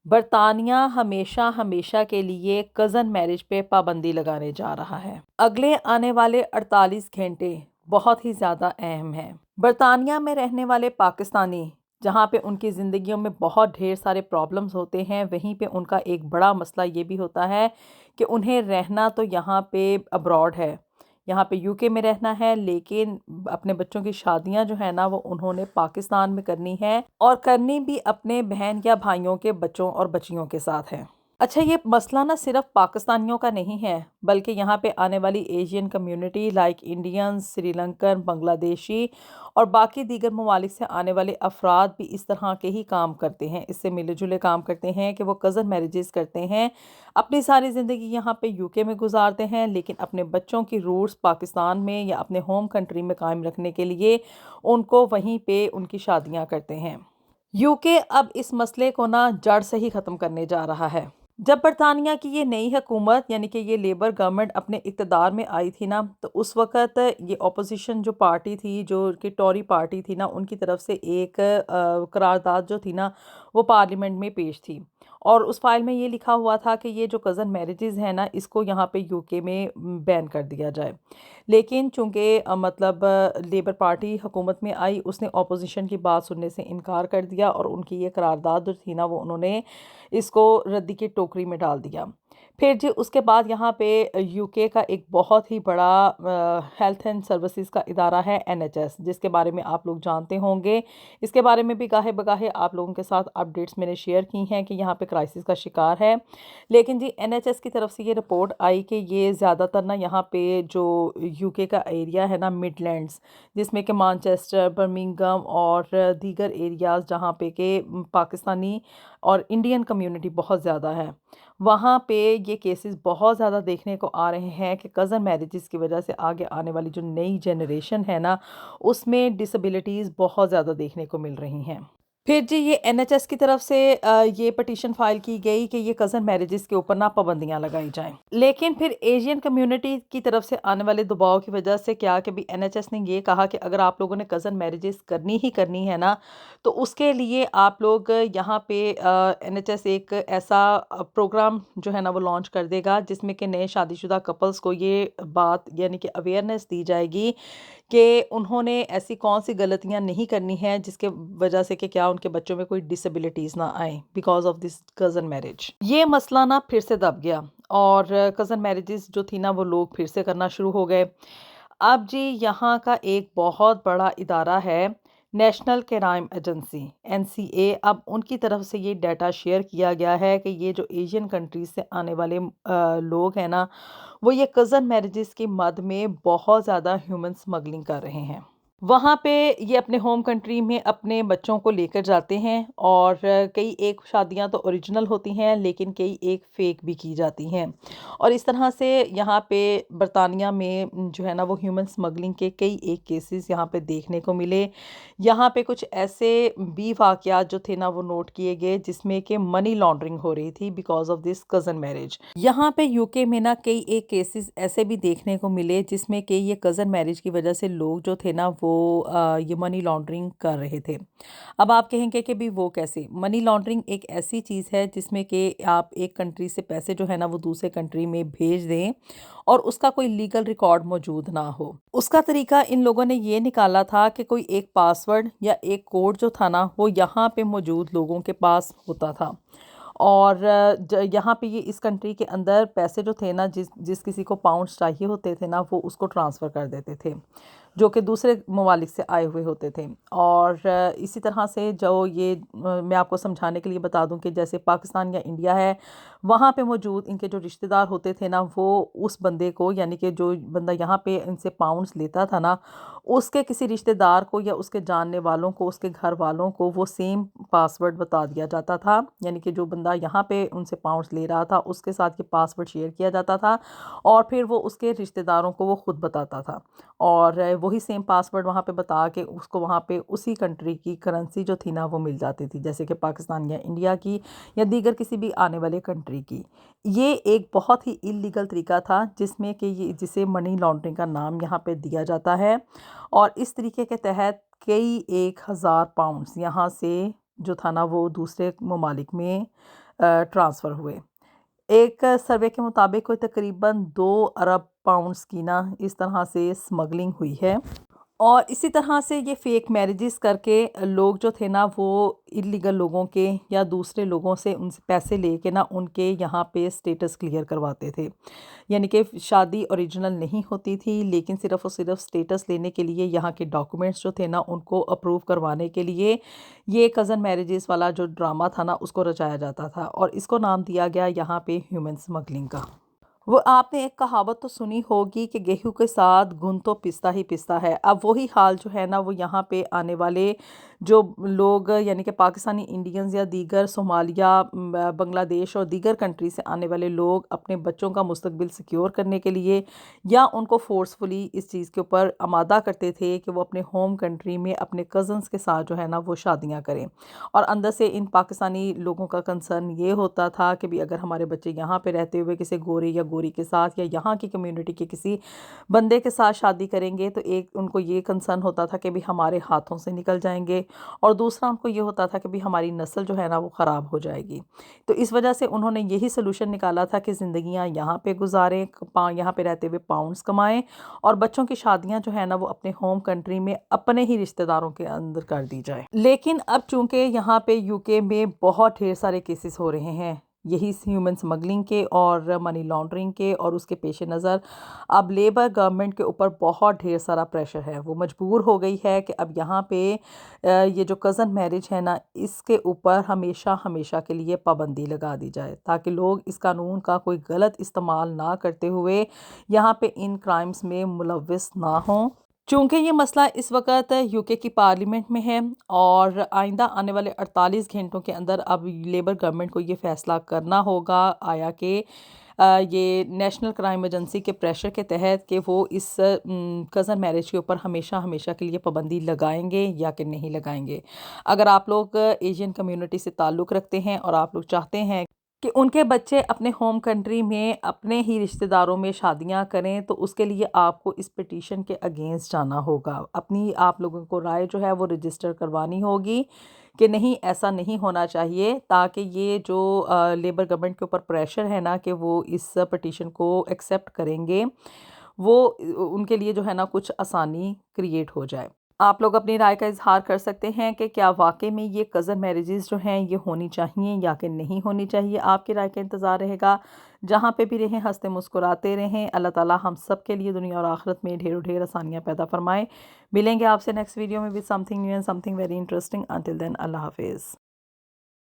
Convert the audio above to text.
برطانیہ ہمیشہ ہمیشہ کے لیے کزن میرج پہ پابندی لگانے جا رہا ہے۔ اگلے آنے والے 48 گھنٹے بہت ہی زیادہ اہم ہیں۔ برطانیہ میں رہنے والے پاکستانی جہاں پہ ان کی زندگیوں میں بہت ڈھیر سارے پرابلمز ہوتے ہیں، وہیں پہ ان کا ایک بڑا مسئلہ یہ بھی ہوتا ہے کہ انہیں رہنا تو یہاں پہ ابراڈ ہے، یہاں پہ یو کے میں رہنا ہے، لیکن اپنے بچوں کی شادیاں جو ہے نا وہ انہوں نے پاکستان میں کرنی ہے، اور کرنی بھی اپنے بہن یا بھائیوں کے بچوں اور بچیوں کے ساتھ ہے۔ اچھا، یہ مسئلہ نہ صرف پاکستانیوں کا نہیں ہے، بلکہ یہاں پہ آنے والی Asian community like Indians, Sri Lankan, بنگلہ دیشی اور باقی دیگر ممالک سے آنے والے افراد بھی اس طرح کے ہی کام کرتے ہیں، اس سے ملے جلے کام کرتے ہیں کہ وہ کزن میرجز کرتے ہیں، اپنی ساری زندگی یہاں پہ یو کے میں گزارتے ہیں، لیکن اپنے بچوں کی روٹس پاکستان میں یا اپنے ہوم کنٹری میں قائم رکھنے کے لیے ان کو وہیں پہ ان کی شادیاں کرتے ہیں۔ یو کے اب اس مسئلے کو نہ جڑ سے ہی ختم کرنے جا رہا ہے۔ جب برطانیہ کی یہ نئی حکومت یعنی کہ یہ لیبر گورنمنٹ اپنے اقتدار میں آئی تھی نا، تو اس وقت یہ اپوزیشن جو پارٹی تھی، جو کہ ٹوری پارٹی تھی نا، ان کی طرف سے ایک قرارداد جو تھی نا وہ پارلیمنٹ میں پیش تھی، اور اس فائل میں یہ لکھا ہوا تھا کہ یہ جو کزن میرجز ہیں نا اس کو یہاں پہ یو کے میں بین کر دیا جائے، لیکن چونکہ لیبر پارٹی حکومت میں آئی، اس نے اپوزیشن کی بات سننے سے انکار کر دیا، اور ان کی یہ قرارداد جو تھی نا وہ انہوں نے اس کو ردی کی ٹوکری میں ڈال دیا۔ پھر جی اس کے بعد یہاں پہ یو کے کا ایک بہت ہی بڑا ہیلتھ اینڈ سروسز کا ادارہ ہے NHS، جس کے بارے میں آپ لوگ جانتے ہوں گے۔ اس کے بارے میں بھی گاہے بگاہے آپ لوگوں کے ساتھ اپڈیٹس میں نے شیئر کی ہیں کہ یہاں پہ کرائسس کا شکار ہے، لیکن جی NHS کی طرف سے یہ رپورٹ آئی کہ یہ زیادہ تر نا یہاں پہ جو یو کے کا ایریا ہے نا مڈ لینڈز، جس میں کہ مانچسٹر، برمنگھم اور دیگر ایریاز جہاں پہ کہ پاکستانی اور انڈین کمیونٹی بہت زیادہ ہے، وہاں پہ یہ کیسز بہت زیادہ دیکھنے کو آ رہے ہیں کہ کزن میرجز کی وجہ سے آگے آنے والی جو نئی جنریشن ہے نا اس میں ڈسیبلٹیز بہت زیادہ دیکھنے کو مل رہی ہیں۔ پھر جی یہ NHS کی طرف سے یہ پٹیشن فائل کی گئی کہ یہ کزن میرجز کے اوپر نا پابندیاں لگائی جائیں، لیکن پھر ایشین کمیونٹی کی طرف سے آنے والے دباؤ کی وجہ سے کیا کہ بھی NHS نے یہ کہا کہ اگر آپ لوگوں نے کزن میرجز کرنی ہی کرنی ہے نا تو اس کے لیے آپ لوگ یہاں پہ NHS ایک ایسا پروگرام جو ہے نا وہ لانچ کر دے گا جس میں کہ نئے شادی شدہ کپلز کو یہ بات یعنی کہ اویئرنیس دی جائے گی کہ انہوں نے ایسی کون سی غلطیاں نہیں کرنی ہیں جس کے وجہ سے کہ کیا ان کے بچوں میں کوئی ڈسیبلٹیز نہ آئیں because of this cousin marriage. یہ مسئلہ نا پھر سے دب گیا، اور کزن میرجز جو تھی نا وہ لوگ پھر سے کرنا شروع ہو گئے۔ اب جی یہاں کا ایک بہت بڑا ادارہ ہے نیشنل کرائم ایجنسی NCA، اب ان کی طرف سے یہ ڈیٹا شیئر کیا گیا ہے کہ یہ جو ایشین کنٹریز سے آنے والے لوگ ہیں نا وہ یہ کزن میرجز کی مد میں بہت زیادہ ہیومن سمگلنگ کر رہے ہیں۔ وہاں پہ یہ اپنے ہوم کنٹری میں اپنے بچوں کو لے کر جاتے ہیں، اور کئی ایک شادیاں تو اوریجنل ہوتی ہیں لیکن کئی ایک فیک بھی کی جاتی ہیں، اور اس طرح سے یہاں پہ برطانیہ میں جو ہے نا وہ ہیومن سمگلنگ کے کئی ایک کیسز یہاں پہ دیکھنے کو ملے۔ یہاں پہ کچھ ایسے بھی واقعات جو تھے نا وہ نوٹ کیے گئے جس میں کہ منی لانڈرنگ ہو رہی تھی because of this cousin marriage. یہاں پہ یو کے میں نا کئی ایک کیسز ایسے بھی دیکھنے کو ملے جس میں کہ یہ کزن میرج کی وجہ سے لوگ جو تھے نا وہ یہ منی لانڈرنگ کر رہے تھے۔ اب آپ کہیں گے کہ بھی وہ کیسے؟ منی لانڈرنگ ایک ایسی چیز ہے جس میں کہ آپ ایک کنٹری سے پیسے جو ہے نا وہ دوسرے کنٹری میں بھیج دیں اور اس کا کوئی لیگل ریکارڈ موجود نہ ہو۔ اس کا طریقہ ان لوگوں نے یہ نکالا تھا کہ کوئی ایک پاسورڈ یا ایک کوڈ جو تھا نا وہ یہاں پہ موجود لوگوں کے پاس ہوتا تھا، اور یہاں پہ یہ اس کنٹری کے اندر پیسے جو تھے نا جس کسی کو پاؤنڈز چاہیے ہوتے تھے نا وہ اس کو ٹرانسفر کر دیتے تھے جو کہ دوسرے ممالک سے آئے ہوئے ہوتے تھے۔ اور اسی طرح سے جو یہ میں آپ کو سمجھانے کے لیے بتا دوں کہ جیسے پاکستان یا انڈیا ہے، وہاں پہ موجود ان کے جو رشتہ دار ہوتے تھے نا وہ اس بندے کو یعنی کہ جو بندہ یہاں پہ ان سے پاؤنڈز لیتا تھا نا اس کے کسی رشتہ دار کو یا اس کے جاننے والوں کو، اس کے گھر والوں کو وہ سیم پاسورڈ بتا دیا جاتا تھا، یعنی کہ جو بندہ یہاں پہ ان سے پاؤنڈز لے رہا تھا اس کے ساتھ یہ پاسورڈ شیئر کیا جاتا تھا، اور پھر وہ اس کے رشتہ داروں کو وہ خود بتاتا تھا، اور وہی سیم پاسورڈ وہاں پہ بتا کے اس کو وہاں پہ اسی کنٹری کی کرنسی جو تھی نا وہ مل جاتی تھی، جیسے کہ پاکستان یا انڈیا کی یا دیگر کسی بھی آنے والے کنٹری کی۔ یہ ایک بہت ہی اللیگل طریقہ تھا جس میں کہ جسے منی لانڈرنگ کا نام یہاں پہ دیا جاتا ہے، اور اس طریقے کے تحت کئی ایک ہزار پاؤنڈز یہاں سے جو تھا نا وہ دوسرے ممالک میں ٹرانسفر ہوئے۔ ایک سروے کے مطابق کوئی تقریباً 2 ارب پاؤنڈز کی نا اس طرح سے اسمگلنگ ہوئی ہے، اور اسی طرح سے یہ فیک میرجز کر کے لوگ جو تھے نا وہ انلیگل لوگوں کے یا دوسرے لوگوں سے ان سے پیسے لے کے نا ان کے یہاں پہ سٹیٹس کلیئر کرواتے تھے، یعنی کہ شادی اوریجنل نہیں ہوتی تھی، لیکن صرف اور صرف سٹیٹس لینے کے لیے یہاں کے ڈاکومنٹس جو تھے نا ان کو اپروو کروانے کے لیے یہ کزن میرجز والا جو ڈرامہ تھا نا اس کو رچایا جاتا تھا، اور اس کو نام دیا گیا یہاں پہ ہیومن اسمگلنگ کا۔ وہ آپ نے ایک کہاوت تو سنی ہوگی کہ گیہوں کے ساتھ گھن تو پستا ہی پستا ہے۔ اب وہی حال جو ہے نا وہ یہاں پہ آنے والے جو لوگ یعنی کہ پاکستانی انڈینز یا دیگر صومالیہ، بنگلہ دیش اور دیگر کنٹری سے آنے والے لوگ اپنے بچوں کا مستقبل سیکیور کرنے کے لیے یا ان کو فورسفلی اس چیز کے اوپر آمادہ کرتے تھے کہ وہ اپنے ہوم کنٹری میں اپنے کزنس کے ساتھ جو ہے نا وہ شادیاں کریں، اور اندر سے ان پاکستانی لوگوں کا کنسرن یہ ہوتا تھا کہ بھی اگر ہمارے بچے یہاں پہ رہتے ہوئے کسی گورے یا گوری کے ساتھ یا یہاں کی کمیونٹی کے کسی بندے کے ساتھ شادی کریں گے تو ایک ان کو یہ کنسرن ہوتا تھا کہ بھی ہمارے ہاتھوں سے نکل جائیں گے، اور دوسرا ان کو یہ ہوتا تھا کہ بھی ہماری نسل جو ہے نا وہ خراب ہو جائے گی۔ تو اس وجہ سے انہوں نے یہی سلوشن نکالا تھا کہ زندگیاں یہاں پہ گزاریں، یہاں پہ رہتے ہوئے پاؤنڈز کمائیں، اور بچوں کی شادیاں جو ہے نا وہ اپنے ہوم کنٹری میں اپنے ہی رشتہ داروں کے اندر کر دی جائے۔ لیکن اب چونکہ یہاں پہ UK میں بہت ڈھیر سارے کیسز ہو رہے ہیں یہی ہیومن اسمگلنگ کے اور منی لانڈرنگ کے، اور اس کے پیش نظر اب لیبر گورنمنٹ کے اوپر بہت ڈھیر سارا پریشر ہے، وہ مجبور ہو گئی ہے کہ اب یہاں پہ یہ جو کزن میرج ہے نا اس کے اوپر ہمیشہ ہمیشہ کے لیے پابندی لگا دی جائے، تاکہ لوگ اس قانون کا کوئی غلط استعمال نہ کرتے ہوئے یہاں پہ ان کرائمز میں ملوث نہ ہوں۔ چونکہ یہ مسئلہ اس وقت UK کی پارلیمنٹ میں ہے، اور آئندہ آنے والے 48 گھنٹوں کے اندر اب لیبر گورنمنٹ کو یہ فیصلہ کرنا ہوگا آیا کہ یہ نیشنل کرائم ایجنسی کے پریشر کے تحت کہ وہ اس کزن میرج کے اوپر ہمیشہ ہمیشہ کے لیے پابندی لگائیں گے یا کہ نہیں لگائیں گے۔ اگر آپ لوگ ایشین کمیونٹی سے تعلق رکھتے ہیں اور آپ لوگ چاہتے ہیں کہ ان کے بچے اپنے ہوم کنٹری میں اپنے ہی رشتہ داروں میں شادیاں کریں، تو اس کے لیے آپ کو اس پٹیشن کے اگینسٹ جانا ہوگا، اپنی آپ لوگوں کو رائے جو ہے وہ رجسٹر کروانی ہوگی کہ نہیں ایسا نہیں ہونا چاہیے، تاکہ یہ جو لیبر گورنمنٹ کے اوپر پریشر ہے نا کہ وہ اس پٹیشن کو ایکسیپٹ کریں گے، وہ ان کے لیے جو ہے نا کچھ آسانی کریٹ ہو جائے۔ آپ لوگ اپنی رائے کا اظہار کر سکتے ہیں کہ کیا واقعی میں یہ کزن میرجز جو ہیں یہ ہونی چاہیے یا کہ نہیں ہونی چاہیے۔ آپ کی رائے کا انتظار رہے گا۔ جہاں پہ بھی رہیں ہنستے مسکراتے رہیں۔ اللہ تعالیٰ ہم سب کے لیے دنیا اور آخرت میں ڈھیر آسانیاں پیدا فرمائے۔ ملیں گے آپ سے نیکسٹ ویڈیو میں with something new and something very interesting. Until then, اللہ حافظ۔